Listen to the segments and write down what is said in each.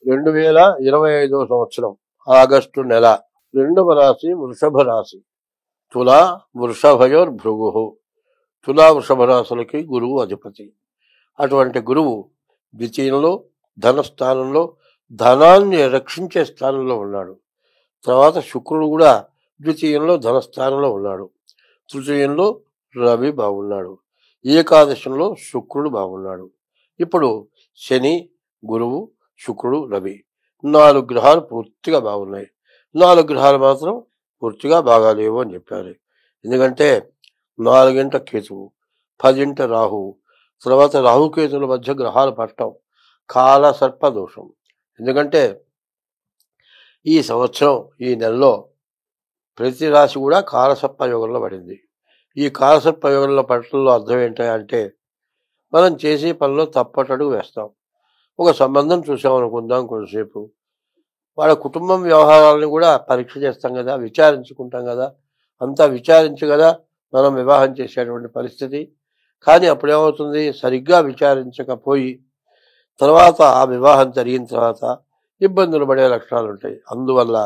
2025 సంవత్సరం ఆగస్టు నెల. రెండవ రాశి వృషభ రాశి. తులా వృషభయోర్ భృగు. తులా వృషభ రాశులకి గురువు అధిపతి. అటువంటి గురువు ద్వితీయంలో ధనస్థానంలో ధనాన్ని రక్షించే స్థానంలో ఉన్నాడు. తర్వాత శుక్రుడు కూడా ద్వితీయంలో ధనస్థానంలో ఉన్నాడు. తృతీయంలో రవి బాగున్నాడు. ఏకాదశంలో శుక్రుడు బాగున్నాడు. ఇప్పుడు శని, గురువు, శుక్రుడు, రవి 4 గ్రహాలు పూర్తిగా బాగున్నాయి. 4 గ్రహాలు మాత్రం పూర్తిగా బాగాలేవు అని చెప్పారు. ఎందుకంటే 4 కేతువు, 10 రాహువు, తర్వాత రాహుకేతువుల మధ్య గ్రహాలు పట్టడం కాల సర్ప దోషం. ఎందుకంటే ఈ సంవత్సరం ఈ నెలలో ప్రతి రాశి కూడా కాలసర్ప యోగంలో పడింది. ఈ కాలసర్ప యోగంలో పడటంలో అర్థం ఏంటంటే మనం చేసే పనిలో తప్పటడుగు వేస్తాం. ఒక సంబంధం చూసామనుకుందాం, కొంతసేపు వాళ్ళ కుటుంబం వ్యవహారాలను కూడా పరీక్ష చేస్తాం కదా, విచారించుకుంటాం కదా, అంతా విచారించి కదా మనం వివాహం చేసేటువంటి పరిస్థితి. కానీ అప్పుడేమవుతుంది, సరిగ్గా విచారించకపోయి తర్వాత ఆ వివాహం జరిగిన తర్వాత ఇబ్బందులు పడే లక్షణాలు ఉంటాయి. అందువల్ల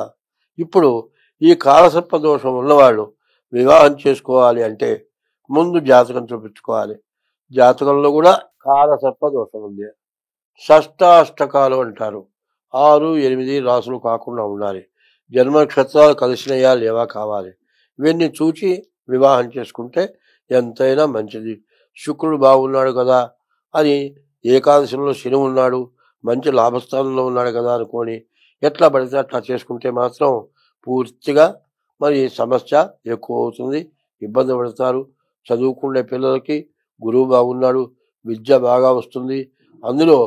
ఇప్పుడు ఈ కాలసర్ప దోషం ఉన్నవాళ్ళు వివాహం చేసుకోవాలి అంటే ముందు జాతకం చూపించుకోవాలి. జాతకంలో కూడా కాలసర్ప దోషం ఉంది. షష్టాష్టకాలు అంటారు. 6, 8 రాసులు కాకుండా ఉండాలి. జన్మ నక్షత్రాలు కలిసినయా లేవా కావాలి. ఇవన్నీ చూచి వివాహం చేసుకుంటే ఎంతైనా మంచిది. శుక్రుడు బాగున్నాడు కదా అని ఏకాదశంలో శని ఉన్నాడు, మంచి లాభస్థానంలో ఉన్నాడు కదా అనుకొని ఎట్లా పడితే అట్లా చేసుకుంటే మాత్రం పూర్తిగా మరి సమస్య ఎక్కువ అవుతుంది, ఇబ్బంది పడతారు. చదువుకునే పిల్లలకి గురువు బాగున్నాడు, విద్య బాగా వస్తుంది. అందులో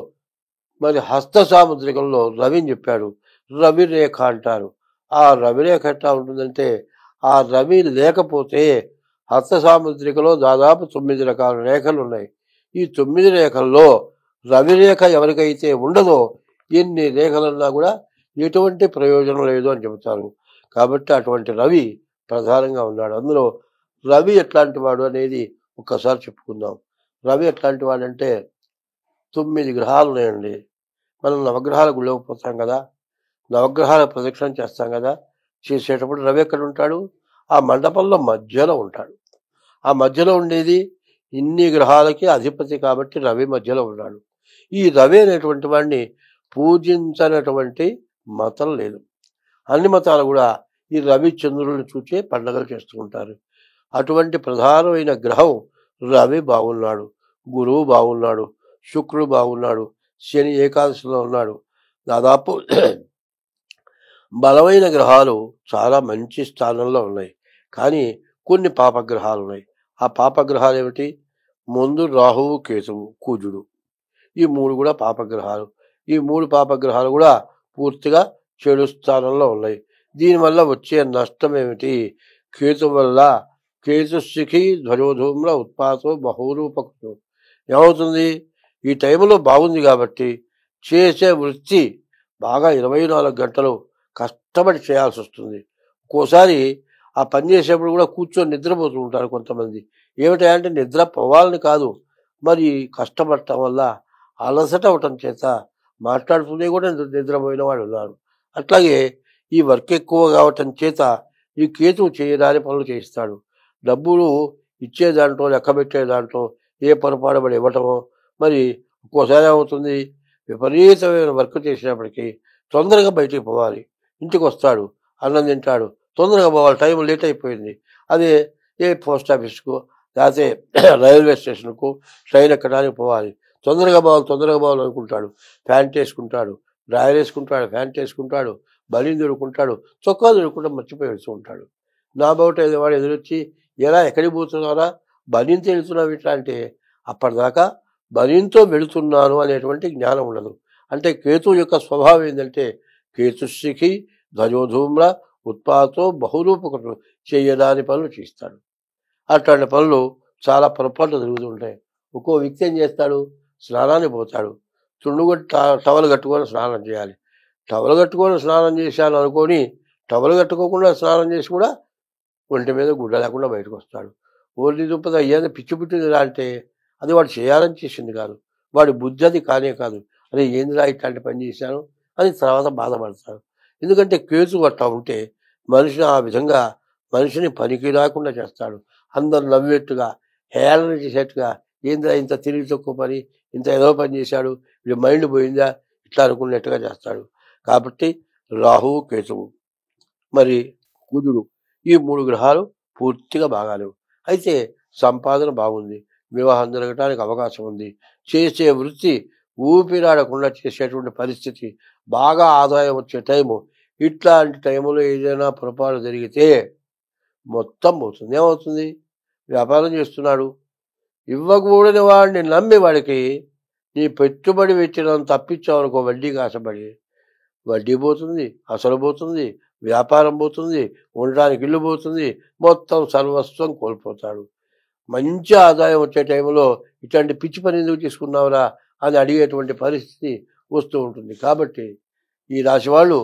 మరి హస్త సాముద్రికంలో రవిని చెప్పాడు. రవి రేఖ అంటారు. ఆ రవి రేఖ ఎట్లా ఉంటుందంటే, ఆ రవి లేకపోతే హస్త సాముద్రికలో దాదాపు 9 రకాల రేఖలు ఉన్నాయి. ఈ 9 రేఖల్లో రవి రేఖ ఎవరికైతే ఉండదో ఎన్ని రేఖలన్నా కూడా ఎటువంటి ప్రయోజనం లేదు అని చెబుతారు. కాబట్టి అటువంటి రవి ప్రధానంగా ఉన్నాడు. అందులో రవి ఎట్లాంటి వాడు అనేది ఒక్కసారి చెప్పుకుందాం. రవి ఎట్లాంటి వాడంటే 9 గ్రహాలు ఉన్నాయండి. మనం నవగ్రహాల గుళ్ళోకి పోతాం కదా, నవగ్రహాల ప్రదక్షిణ చేస్తాం కదా, చేసేటప్పుడు రవి ఎక్కడ ఉంటాడు? ఆ మండపంలో మధ్యలో ఉంటాడు. ఆ మధ్యలో ఉండేది ఇన్ని గ్రహాలకి అధిపతి కాబట్టి రవి మధ్యలో ఉన్నాడు. ఈ రవి అనేటువంటి వాడిని పూజించనటువంటి మతం లేదు. అన్ని మతాలు కూడా ఈ రవి చంద్రులను చూచే పండుగలు చేస్తుంటారు. అటువంటి ప్రధానమైన గ్రహం రవి బాగున్నాడు, గురువు బాగున్నాడు, శుక్రుడు బాగున్నాడు, శని ఏకాదశిలో ఉన్నాడు. దాదాపు బలమైన గ్రహాలు చాలా మంచి స్థానంలో ఉన్నాయి. కానీ కొన్ని పాపగ్రహాలు ఉన్నాయి. ఆ పాపగ్రహాలు ఏమిటి? ముందు రాహువు, కేతువు, కుజుడు, ఈ 3 కూడా పాపగ్రహాలు. ఈ 3 పాపగ్రహాలు కూడా పూర్తిగా చెడు స్థానంలో ఉన్నాయి. దీనివల్ల వచ్చే నష్టం ఏమిటి? కేతు వల్ల కేతుశిఖి ధ్వజోధూమ్ర ఉత్పాతో బహురూపకృతం. ఏమవుతుంది? ఈ టైంలో బాగుంది కాబట్టి చేసే వృత్తి బాగా 24 గంటలు కష్టపడి చేయాల్సి వస్తుంది. ఒక్కోసారి ఆ పని చేసేప్పుడు కూడా కూర్చొని నిద్రపోతూ ఉంటారు కొంతమంది. ఏమిటంటే నిద్ర పోవాలని కాదు, మరి కష్టపడటం వల్ల అలసట అవటం చేత మాట్లాడుతూనే కూడా నిద్రపోయిన వాళ్ళు ఉన్నారు. అట్లాగే ఈ వర్క్ ఎక్కువ కావటం చేత ఈ కేతువు చేయరాని పనులు చేయిస్తాడు. డబ్బులు ఇచ్చే దాంట్లో, లెక్క పెట్టే దాంట్లో ఏ పొరపాటు పడి ఇవ్వటమో, మరి ఒక్కోసారి ఏమవుతుంది, విపరీతమైన వర్క్ చేసినప్పటికీ తొందరగా బయటికి పోవాలి. ఇంటికి వస్తాడు, అన్నం తింటాడు, తొందరగా పోవాలి, టైం లేట్ అయిపోయింది. అదే ఏ పోస్ట్ ఆఫీస్కు లేకపోతే రైల్వే స్టేషన్కు ట్రైన్ ఎక్కడానికి పోవాలి, తొందరగా పోవాలి అనుకుంటాడు. ప్యాంట్ వేసుకుంటాడు, డ్రాయర్ వేసుకుంటాడు, ప్యాంట్ వేసుకుంటాడు, బనీన్ దొరుకుంటాడు, చొక్కా దొరుకుంటా మర్చిపోయి వెళ్తూ ఉంటాడు. నా బయట వాడు ఎదురొచ్చి ఎలా ఎక్కడికి పోతున్నారా, బనీన్తో వెళుతున్నావు ఇట్లా అంటే అప్పటిదాకా బనీన్తో వెళుతున్నాను అనేటువంటి జ్ఞానం ఉండదు. అంటే కేతు యొక్క స్వభావం ఏంటంటే కేతుశిఖి ధ్వజోధూమ్ర ఉత్పాతో బహురూపకృతం, చేయడాని పనులు చేస్తాడు. అట్లాంటి పనులు చాలా పొరపాట్లు జరుగుతుంటాయి. ఒక్కో వ్యక్తి ఏం చేస్తాడు, స్నానానికి పోతాడు, టవల్ కట్టుకొని స్నానం చేయాలి. టవల్ కట్టుకొని స్నానం చేశాను అనుకొని టవల్ కట్టుకోకుండా స్నానం చేసి కూడా ఒంటి మీద గుడ్డ లేకుండా బయటకు వస్తాడు. ఓన్లీ దుప్పద ఏదైనా పిచ్చి పుట్టిందిరా అంటే అది వాడు చేయాలని చేసింది కాదు, వాడి బుద్ధి అది కానే కాదు. అరే ఏందిరా ఇట్లాంటి పని చేశాను, అని తర్వాత బాధపడతారు. ఎందుకంటే కేతు అట్లా ఉంటే మనిషిని ఆ విధంగా మనిషిని పనికి రాకుండా చేస్తాడు. అందరు నవ్వేట్టుగా, హేళన చేసేట్టుగా, ఏందిరా ఇంత తెలివి తక్కువ పని, ఇంత ఏదో పని చేశాడు, వీడి మైండ్ పోయిందా, ఇట్లా అనుకున్నట్టుగా చేస్తాడు. కాబట్టి రాహువు కేతువు మరి కుజుడు ఈ 3 గ్రహాలు పూర్తిగా బాగాలేవు. అయితే సంపాదన బాగుంది, వివాహం జరగటానికి అవకాశం ఉంది, చేసే వృత్తి ఊపిరాడకుండా చేసేటువంటి పరిస్థితి, బాగా ఆదాయం వచ్చే టైము. ఇట్లాంటి టైంలో ఏదైనా పొరపాటు జరిగితే మొత్తం పోతుంది. ఏమవుతుంది? వ్యాపారం చేస్తున్నాడు, ఇవ్వకూడని వాడిని నమ్మి వాడికి నీ పెట్టుబడి పెట్టినంత తప్పించావనుకో, వడ్డీకి ఆశపడి వడ్డీ పోతుంది, అసలు పోతుంది, వ్యాపారం పోతుంది, ఉండడానికి ఇల్లు పోతుంది, మొత్తం సర్వస్వం కోల్పోతాడు. మంచి ఆదాయం వచ్చే టైంలో ఇట్లాంటి పిచ్చి పని ఎందుకు తీసుకున్నావురా అని అడిగేటువంటి పరిస్థితి వస్తూ ఉంటుంది. కాబట్టి ఈ రాశి వాళ్ళు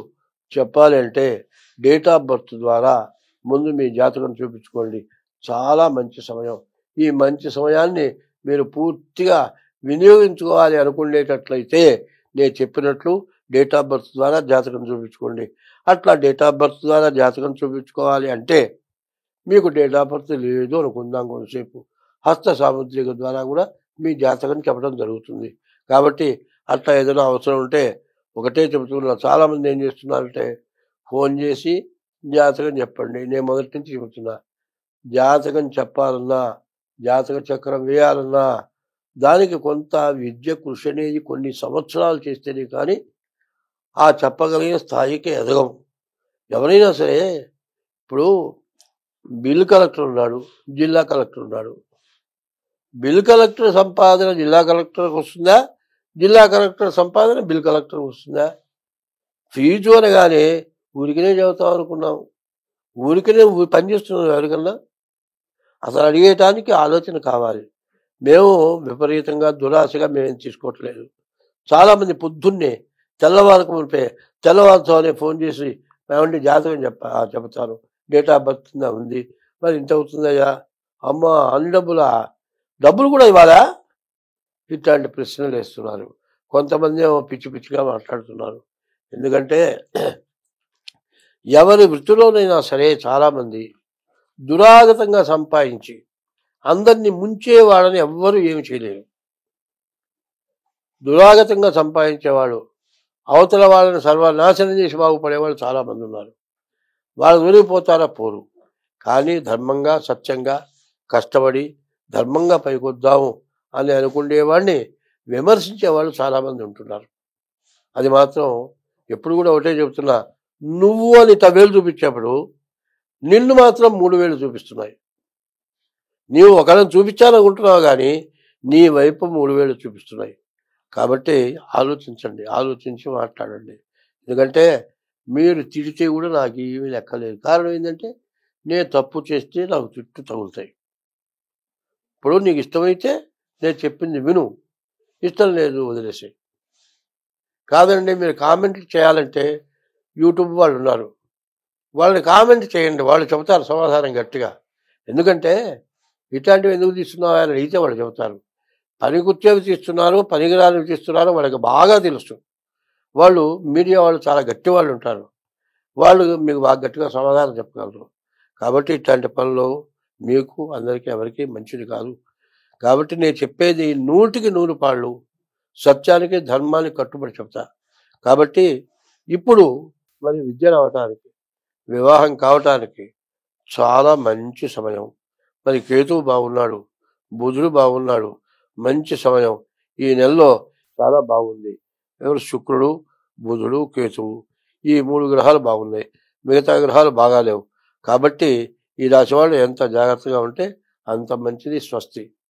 చెప్పాలి అంటే డేట్ ఆఫ్ బర్త్ ద్వారా ముందు మీ జాతకం చూపించుకోండి. చాలా మంచి సమయం. ఈ మంచి సమయాన్ని మీరు పూర్తిగా వినియోగించుకోవాలి అనుకునేటట్లయితే నేను చెప్పినట్లు డేట్ ఆఫ్ బర్త్ ద్వారా జాతకం చూపించుకోండి. అట్లా డేట్ ఆఫ్ బర్త్ ద్వారా జాతకం చూపించుకోవాలి అంటే మీకు డేట్ ఆఫ్ బర్త్ లేదు అనుకుందాం, కొంతసేపు హస్త సాముద్రిక ద్వారా కూడా మీ జాతకం చెప్పడం జరుగుతుంది. కాబట్టి అట్లా ఏదైనా అవసరం ఉంటే ఒకటే చెబుతున్నా. చాలామంది ఏం చేస్తున్నారంటే ఫోన్ చేసి జాతకం చెప్పండి. నేను మొదటి నుంచి చెబుతున్నా, జాతకం చెప్పాలన్నా, జాతక చక్రం వేయాలన్నా దానికి కొంత విద్య కృషి అనేది కొన్ని సంవత్సరాలు చేస్తేనే కానీ ఆ చెప్పగలిగే స్థాయికి ఎదగం. ఎవరైనా సరే ఇప్పుడు బిల్ కలెక్టర్ ఉన్నాడు, జిల్లా కలెక్టర్ ఉన్నాడు. బిల్ కలెక్టర్ సంపాదన జిల్లా కలెక్టర్కి వస్తుందా, జిల్లా కలెక్టర్ సంపాదన బిల్ కలెక్టర్కి వస్తుందా? ఫీజు అనగానే ఊరికనే చెబుతాం అనుకున్నాం. ఊరికనే పనిచేస్తున్నాం ఎవరికన్నా? అసలు అడిగేటానికి ఆలోచన కావాలి. మేము విపరీతంగా దురాశగా మేమేం తీసుకోవట్లేదు. చాలామంది పొద్దున్నే తెల్లవారుకు మునిపే తెల్లవారుతోనే ఫోన్ చేసి ఏమంటే జాతకం చెప్తాను, డేట్ ఆఫ్ బర్త్ ఉంది, మరి ఇంత అవుతుందయ్యా, అమ్మ అన్ని డబ్బులు కూడా ఇవ్వాలా? ఇట్లాంటి ప్రశ్నలు వేస్తున్నారు. కొంతమంది ఏమో పిచ్చి పిచ్చిగా మాట్లాడుతున్నారు. ఎందుకంటే ఎవరి వృత్తిలోనైనా సరే చాలామంది దురాగతంగా సంపాదించి అందరినీ ముంచేవాడని ఎవ్వరూ ఏమి చేయలేరు. దురాగతంగా సంపాదించేవాడు అవతల వాళ్ళని సర్వనాశనం చేసి బాగుపడేవాళ్ళు చాలామంది ఉన్నారు. వాళ్ళు దొరికిపోతారా? పోరు. కానీ ధర్మంగా సత్యంగా కష్టపడి ధర్మంగా పైకొద్దాము అని అనుకునేవాడిని విమర్శించేవాళ్ళు చాలామంది ఉంటున్నారు. అది మాత్రం ఎప్పుడు కూడా ఒకటే చెబుతున్నా, నువ్వు అని 10,000 చూపించేప్పుడు నిన్ను మాత్రం 3,000 చూపిస్తున్నాయి. నీవు ఒకరిని చూపించాలనుకుంటున్నావు కానీ నీ వైపు 3,000 చూపిస్తున్నాయి. కాబట్టి ఆలోచించండి, ఆలోచించి మాట్లాడండి. ఎందుకంటే మీరు తిడితే కూడా నాకు ఏమీ లెక్కలేదు. కారణం ఏంటంటే నేను తప్పు చేస్తే నాకు చుట్టూ తగులుతాయి. ఇప్పుడు నీకు ఇష్టమైతే నేను చెప్పింది విను, ఇష్టం లేదు వదిలేసి. కాదండి మీరు కామెంట్లు చేయాలంటే యూట్యూబ్ వాళ్ళు ఉన్నారు, వాళ్ళని కామెంట్ చేయండి, వాళ్ళు చెబుతారు సమాధానం గట్టిగా. ఎందుకంటే ఇట్లాంటివి ఎందుకు తీస్తున్నావు అని అడిగితే వాళ్ళు చెబుతారు. పనికొచ్చేవి తీస్తున్నారు, పనికిరానివి తీస్తున్నారు, వాళ్ళకి బాగా తెలుసు. వాళ్ళు మీడియా వాళ్ళు చాలా గట్టి వాళ్ళు ఉంటారు, వాళ్ళు మీకు బాగా గట్టిగా సమాధానం చెప్పగలరు. కాబట్టి ఇట్లాంటి పనులు మీకు అందరికీ ఎవరికీ మంచిది కాదు. కాబట్టి నేను చెప్పేది 100కి 100 పాళ్ళు సత్యానికి ధర్మానికి కట్టుబడి చెప్తా. కాబట్టి ఇప్పుడు మరి విద్య రావటానికి, వివాహం కావటానికి చాలా మంచి సమయం. మరి కేతువు బాగున్నాడు, బుధుడు బాగున్నాడు, మంచి సమయం. ఈ నెలలో చాలా బాగుంది. ఎవరు? శుక్రుడు, బుధుడు, కేతువు, ఈ 3 గ్రహాలు బాగున్నాయి. మిగతా గ్రహాలు బాగాలేవు. కాబట్టి ఈ రాశి వాళ్ళు ఎంత జాగ్రత్తగా ఉంటే అంత మంచిది. స్వస్తి.